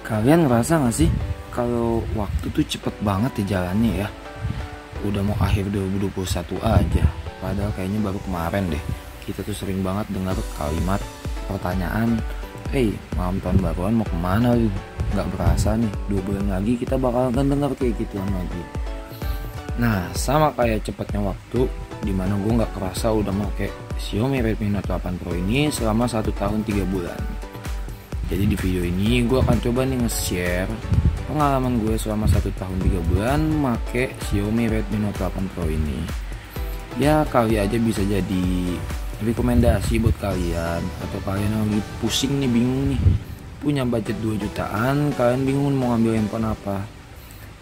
Kalian ngerasa gak sih kalau waktu tuh cepet banget ya jalannya ya? Udah mau akhir 2021 aja. Padahal kayaknya baru kemarin deh kita tuh sering banget dengar kalimat pertanyaan, malam tahun baruan mau kemana lu? Gak berasa nih 2 bulan lagi kita bakal denger kayak gituan lagi. Nah, sama kayak cepetnya waktu, dimana gue gak kerasa udah pakai Xiaomi Redmi Note 8 Pro ini selama 1 tahun 3 bulan. Jadi di video ini gue akan coba nih nge-share pengalaman gue selama 1 tahun 3 bulan make Xiaomi Redmi Note 8 Pro ini. Ya kali aja bisa jadi rekomendasi buat kalian, atau kalian yang lagi pusing nih, bingung nih, punya budget 2 jutaan, kalian bingung mau ngambil handphone apa,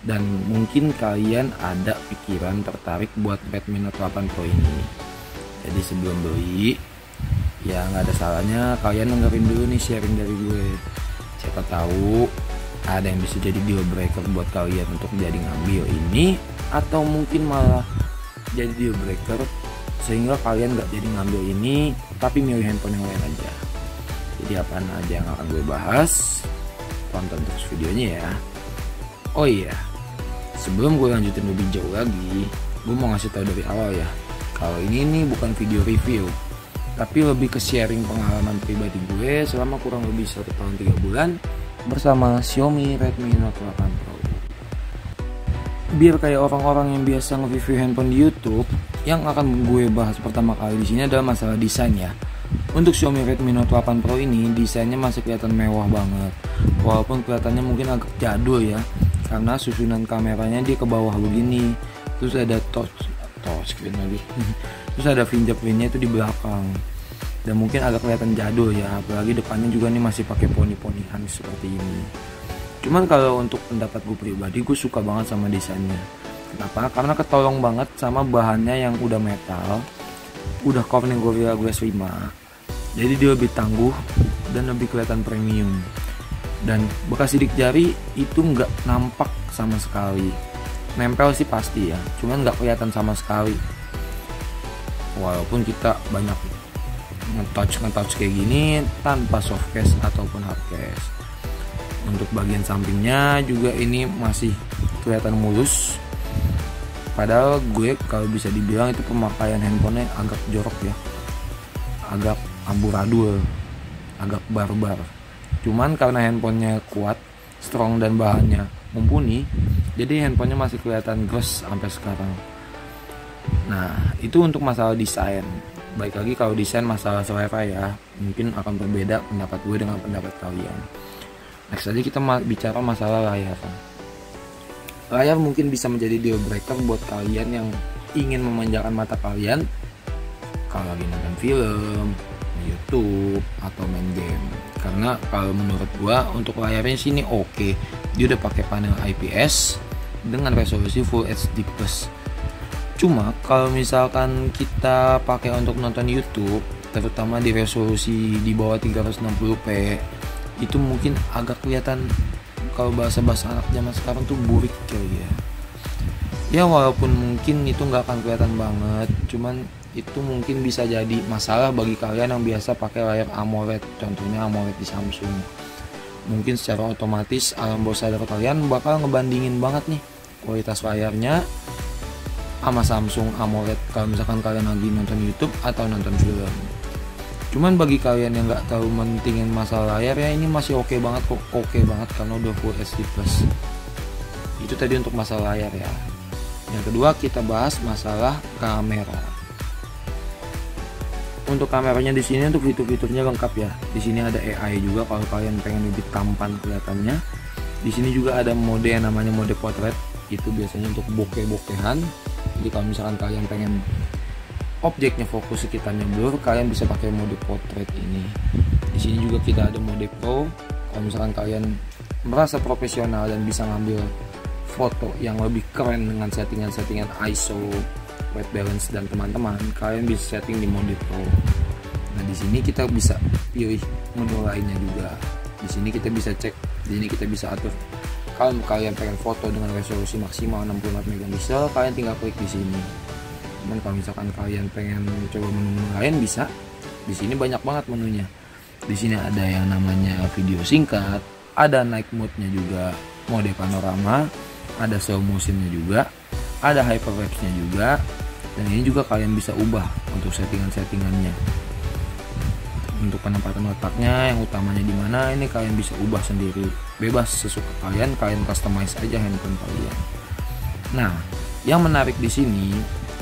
dan mungkin kalian ada pikiran tertarik buat Redmi Note 8 Pro ini. Jadi sebelum beli, ya nggak ada salahnya kalian dengerin dulu nih sharing dari gue. Siapa tahu ada yang bisa jadi deal breaker buat kalian untuk jadi ngambil ini, atau mungkin malah jadi deal breaker sehingga kalian nggak jadi ngambil ini tapi milih handphone yang lain aja. Jadi apaan aja yang akan gue bahas, tonton terus videonya ya. Oh iya, sebelum gue lanjutin lebih jauh lagi, gue mau ngasih tahu dari awal ya, kalau ini nih bukan video review, tapi lebih ke sharing pengalaman pribadi gue selama kurang lebih 1 tahun 3 bulan bersama Xiaomi Redmi Note 8 Pro. Biar kayak orang-orang yang biasa nge-review handphone di YouTube, yang akan gue bahas pertama kali di sini adalah masalah desain ya. Untuk Xiaomi Redmi Note 8 Pro ini desainnya masih kelihatan mewah banget, walaupun kelihatannya mungkin agak jadul ya, karena susunan kameranya dia ke bawah begini, terus ada touch screen lagi, terus ada fingerprintnya itu di belakang, dan mungkin agak kelihatan jadul ya, apalagi depannya juga nih masih pakai poni-ponihan seperti ini. Cuman kalau untuk pendapat gue pribadi, gue suka banget sama desainnya. Kenapa? Karena ketolong banget sama bahannya yang udah metal, udah Corning Gorilla Glass 5. Jadi dia lebih tangguh dan lebih kelihatan premium. Dan bekas sidik jari itu nggak nampak sama sekali. Nempel sih pasti ya, cuman nggak kelihatan sama sekali. Walaupun kita banyak nge-touch kayak gini tanpa soft case ataupun hard case. Untuk bagian sampingnya juga ini masih kelihatan mulus. Padahal gue kalau bisa dibilang itu pemakaian handphonenya agak jorok ya, agak amburadul, agak barbar. Cuman karena handphonenya kuat, strong, dan bahannya mumpuni, jadi handphonenya masih kelihatan gloss sampai sekarang. Nah, itu untuk masalah desain. Baik lagi kalau desain masalah selera ya, mungkin akan berbeda pendapat gue dengan pendapat kalian. Next aja kita bicara masalah layar. Layar mungkin bisa menjadi deal breaker buat kalian yang ingin memanjakan mata kalian kalau lagi nonton film, YouTube, atau main game. Karena kalau menurut gua untuk layarnya sini oke. Dia udah pakai panel IPS dengan resolusi Full HD+. Cuma kalau misalkan kita pakai untuk nonton YouTube, terutama di resolusi di bawah 360p, itu mungkin agak kelihatan, kalau bahasa-bahasa anak zaman sekarang tuh burik kali ya. Ya walaupun mungkin itu nggak akan kelihatan banget, cuman itu mungkin bisa jadi masalah bagi kalian yang biasa pakai layar AMOLED, contohnya AMOLED di Samsung. Mungkin secara otomatis alam bawah sadar kalian bakal ngebandingin banget nih kualitas layarnya sama Samsung AMOLED kalau misalkan kalian lagi nonton YouTube atau nonton film. Cuman bagi kalian yang nggak tahu mentingin masalah layar ya, ini masih oke banget kok, oke banget karena udah Full HD+. Itu tadi untuk masalah layar ya. Yang kedua kita bahas masalah kamera. Untuk kameranya di sini untuk fitur-fiturnya lengkap ya. Di sini ada AI juga kalau kalian pengen lebih tampan kelihatannya. Di sini juga ada mode yang namanya mode portrait. Itu biasanya untuk bokeh-bokehan. Jadi kalau misalkan kalian pengen objeknya fokus sekitarnya blur, kalian bisa pakai mode portrait ini. Di sini juga kita ada mode pro. Kalau misalkan kalian merasa profesional dan bisa ngambil foto yang lebih keren dengan settingan-settingan ISO, white balance, dan teman-teman, kalian bisa setting di mode pro. Nah, di sini kita bisa pilih menu lainnya juga. Di sini kita bisa cek, di sini kita bisa atur. Kalau kalian pengen foto dengan resolusi maksimal 64 megapiksel, kalian tinggal klik di sini. Cuman kalau misalkan kalian pengen coba menu lain bisa. Di sini banyak banget menunya. Di sini ada yang namanya video singkat, ada night mode-nya juga, mode panorama, ada slow motion-nya juga, ada hyperlapse-nya juga, dan ini juga kalian bisa ubah untuk settingan-settingannya. Untuk penempatan letaknya, yang utamanya di mana, ini kalian bisa ubah sendiri, bebas sesuka kalian customize aja handphone kalian. Nah, yang menarik di sini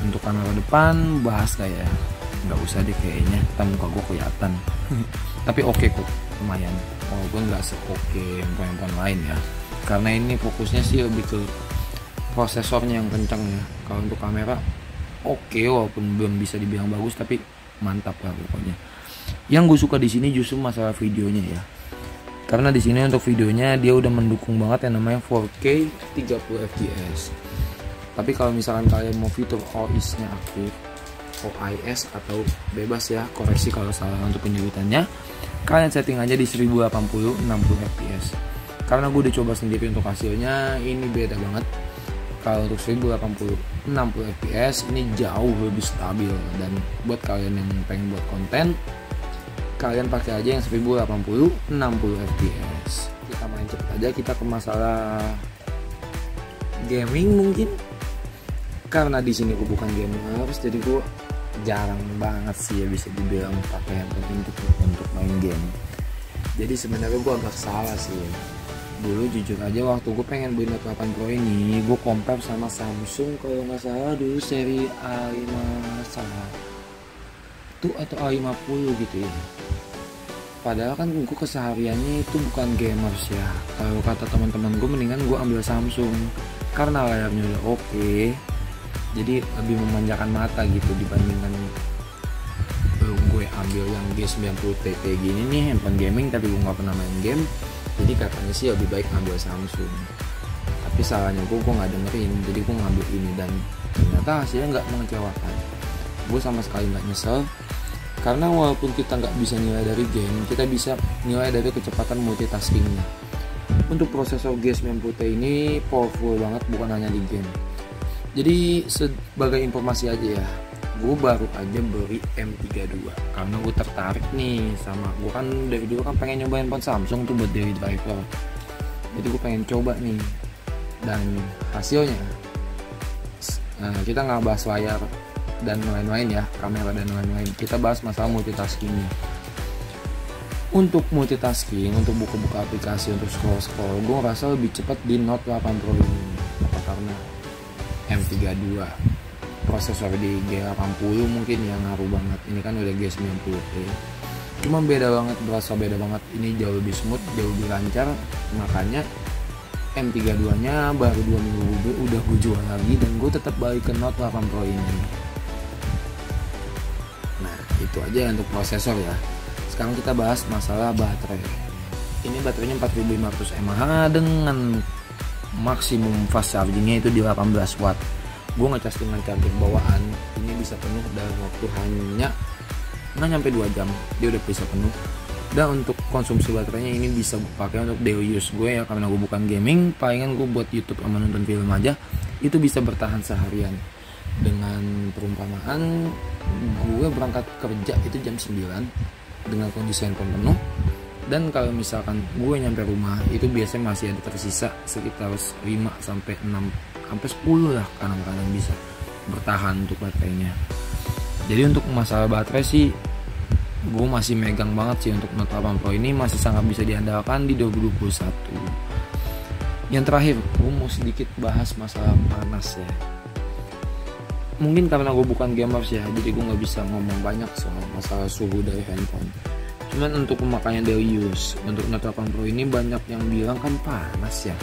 untuk kamera depan bahas kayak nggak usah deh kayaknya, kita muka gue kelihatan. Tapi oke kok, lumayan, walaupun nggak se-oke handphone lain ya, karena ini fokusnya sih lebih ke prosesornya yang kencang ya. Kalau untuk kamera oke, walaupun belum bisa dibilang bagus, tapi mantap lah pokoknya. Yang gue suka di sini justru masalah videonya ya, karena di sini untuk videonya dia udah mendukung banget yang namanya 4K 30 fps. Tapi kalau misalkan kalian mau fitur OIS-nya aktif, OIS atau bebas ya, koreksi kalau salah untuk penyebutannya, kalian setting aja di 1080 60 fps. Karena gue udah coba sendiri untuk hasilnya, ini beda banget. Kalau untuk 1080 60 fps ini jauh lebih stabil, dan buat kalian yang pengen buat konten, kalian pakai aja yang 1080 60 fps. Kita main cepet aja, kita ke masalah gaming mungkin. Karena di sini gue bukan gamers, jadi gue jarang banget sih ya bisa dibilang pakai handphone untuk main game. Jadi sebenarnya gue agak salah sih. Dulu jujur aja waktu gue pengen beli Note 8 Pro ini, gue compare sama Samsung kalau nggak salah dulu seri A51 atau A50 gitu ya. Padahal kan gue kesehariannya itu bukan gamers ya. Kalau kata teman-teman gue, mendingan gue ambil Samsung karena layarnya udah oke. Jadi lebih memanjakan mata gitu dibandingkan gue ambil yang G90T kayak gini nih, handphone gaming tapi gue nggak pernah main game. Jadi katanya sih lebih baik ngambil Samsung. Tapi salahnya gue nggak dengerin, jadi gue ngambil ini dan ternyata hasilnya nggak mengecewakan. Gue sama sekali nggak nyesel, karena walaupun kita nggak bisa nilai dari game, kita bisa nilai dari kecepatan multitaskingnya. Untuk prosesor G90T ini powerful banget, bukan hanya di game. Jadi sebagai informasi aja ya, gue baru aja beli M32 karena gue tertarik nih sama, gue kan dari dulu kan pengen nyobain handphone Samsung tuh buat daily driver. Jadi gue pengen coba nih, dan hasilnya kita nggak bahas layar dan lain-lain ya, kamera dan lain-lain, kita bahas masalah multitaskingnya. Untuk multitasking, untuk buka-buka aplikasi, untuk scroll-scroll, gue ngerasa lebih cepat di Note 8 Pro ini. Apa karena M32 prosesor di G80 mungkin yang ngaruh banget. Ini kan udah G90T, cuma beda banget, berasa beda banget. Ini jauh lebih smooth, jauh lebih lancar. Makanya M32 nya baru 2 minggu udah gue jual lagi, dan gue tetap balik ke Note 8 Pro ini. Nah itu aja untuk prosesor ya. Sekarang kita bahas masalah baterai. Ini baterainya 4500 mAh dengan maksimum fast chargingnya itu di 18 watt. Gue ngecas dengan charger bawaan, ini bisa penuh dalam waktu hanya nggak nyampe 2 jam, dia udah bisa penuh. Dan untuk konsumsi baterainya ini bisa gue pakai untuk daily use gue ya, karena gue bukan gaming, palingan gue buat YouTube sama nonton film aja, itu bisa bertahan seharian. Dengan perumpamaan, gue berangkat kerja itu jam 9 dengan kondisi handphone penuh, dan kalau misalkan gue nyampe rumah itu biasanya masih ada tersisa sekitar 5 sampai 6 sampai 10 lah, kadang-kadang bisa bertahan untuk baterainya. Jadi untuk masalah baterai sih gue masih megang banget sih untuk Note 8 Pro ini, masih sangat bisa diandalkan di 2021. Yang terakhir gue mau sedikit bahas masalah panas ya. Mungkin karena gue bukan gamers ya, jadi gue nggak bisa ngomong banyak soal masalah suhu dari handphone. Cuman untuk pemakaian daily use, untuk Note 8 Pro ini banyak yang bilang kan panas ya.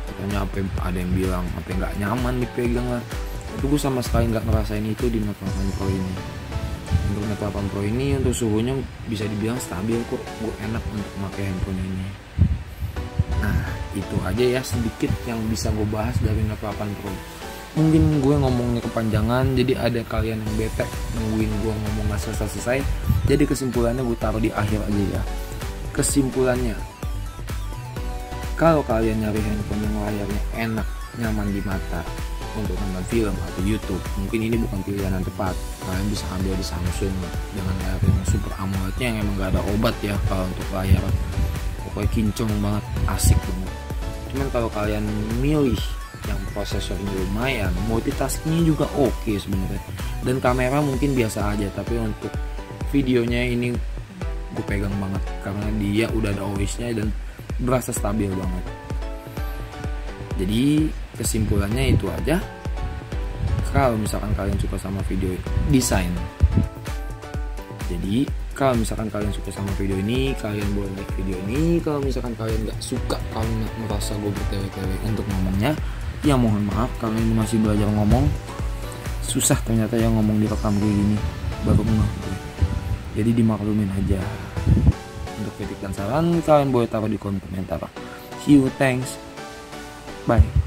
Katanya ada yang bilang apa nggak nyaman dipegang lah. Itu gue sama sekali nggak ngerasain itu di Note 8 Pro ini. Untuk Note 8 Pro ini untuk suhunya bisa dibilang stabil kok, gue enak untuk memakai handphone ini. Nah itu aja ya sedikit yang bisa gue bahas dari Note 8 Pro. Mungkin gue ngomongnya kepanjangan, jadi ada kalian yang bete nungguin gue ngomong gak selesai-selesai. Jadi kesimpulannya gue taruh di akhir aja ya. Kesimpulannya, kalau kalian nyari handphone yang layarnya enak, nyaman di mata untuk nonton film atau YouTube, mungkin ini bukan pilihan yang tepat. Kalian bisa ambil di Samsung dengan layar yang Super AMOLED-nya yang emang gak ada obat ya kalau untuk layar. pokoknya kinclong banget, asik banget. Cuman kalau kalian milih yang prosesornya lumayan, multitaskingnya juga oke sebenarnya, dan kamera mungkin biasa aja, tapi untuk videonya ini gue pegang banget karena dia udah ada OIS-nya dan berasa stabil banget. Jadi kesimpulannya itu aja. Kalau misalkan kalian suka sama video desain, jadi kalau misalkan kalian suka sama video ini, kalian boleh like video ini. Kalau misalkan kalian gak suka karena merasa gue bertele-tele untuk ngomongnya, ya mohon maaf, kalian masih belajar ngomong. Susah ternyata yang ngomong direkam kayak gini, baru ngeh gue. Jadi dimaklumin aja. Untuk kritik dan saran kalian boleh taruh di kolom komentar. See you, thanks, bye.